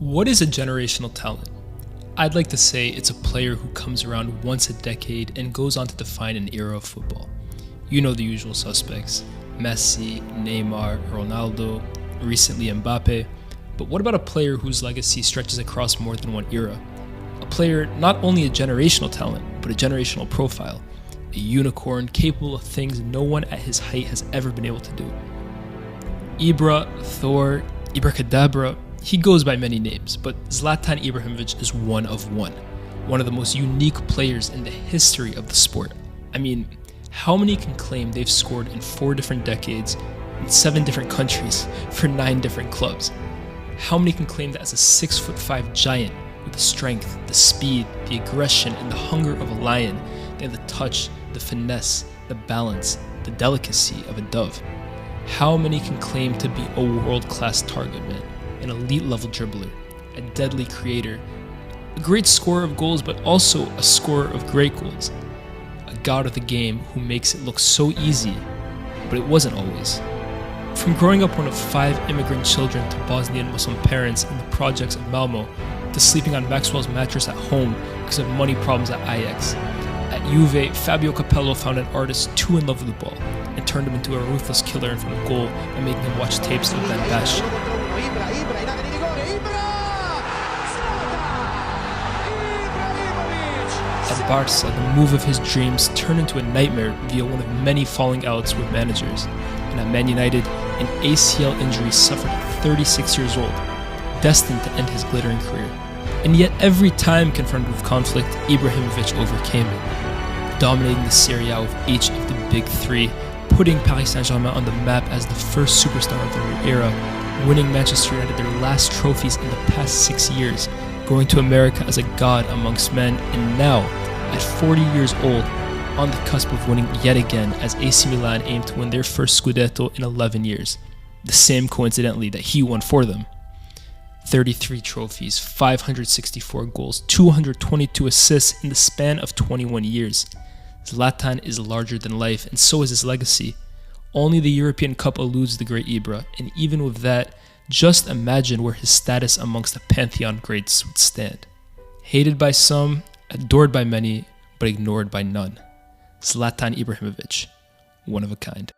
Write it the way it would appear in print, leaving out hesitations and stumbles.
What is a generational talent? I'd like to say it's a player who comes around once a decade and goes on to define an era of football. You know the usual suspects: Messi, Neymar, Ronaldo, recently Mbappe. But what about a player whose legacy stretches across more than one era? A player not only a generational talent, but a generational profile. A unicorn capable of things no one at his height has ever been able to do. Ibra, Thor, Ibracadabra, he goes by many names, but Zlatan Ibrahimovic is one of one of the most unique players in the history of the sport. I mean, how many can claim they've scored in 4 different decades, in 7 different countries, for 9 different clubs? How many can claim that as a 6'5" giant with the strength, the speed, the aggression, and the hunger of a lion, they have the touch, the finesse, the balance, the delicacy of a dove? How many can claim to be a world-class target man, an elite-level dribbler, a deadly creator, a great scorer of goals, but also a scorer of great goals, a god of the game who makes it look so easy, but it wasn't always. From growing up one of 5 immigrant children to Bosnian Muslim parents in the projects of Malmo, to sleeping on Maxwell's mattress at home because of money problems at Ajax. At Juve, Fabio Capello found an artist too in love with the ball and turned him into a ruthless killer in front of goal by making him watch tapes of Van Basten. At Barca, the move of his dreams turned into a nightmare via one of many falling outs with managers. And at Man United, an ACL injury suffered at 36 years old, destined to end his glittering career. And yet every time confronted with conflict, Ibrahimovic overcame it, dominating the Serie A with each of the big 3, putting Paris Saint-Germain on the map as the first superstar of their era, winning Manchester United their last trophies in the past 6 years, going to America as a god amongst men, and now, at 40 years old, on the cusp of winning yet again as AC Milan aim to win their first Scudetto in 11 years, the same coincidentally that he won for them. 33 trophies, 564 goals, 222 assists in the span of 21 years. Zlatan is larger than life, and so is his legacy. Only the European Cup eludes the great Ibra, and even with that, just imagine where his status amongst the pantheon greats would stand. Hated by some, adored by many, but ignored by none. Zlatan Ibrahimovic, one of a kind.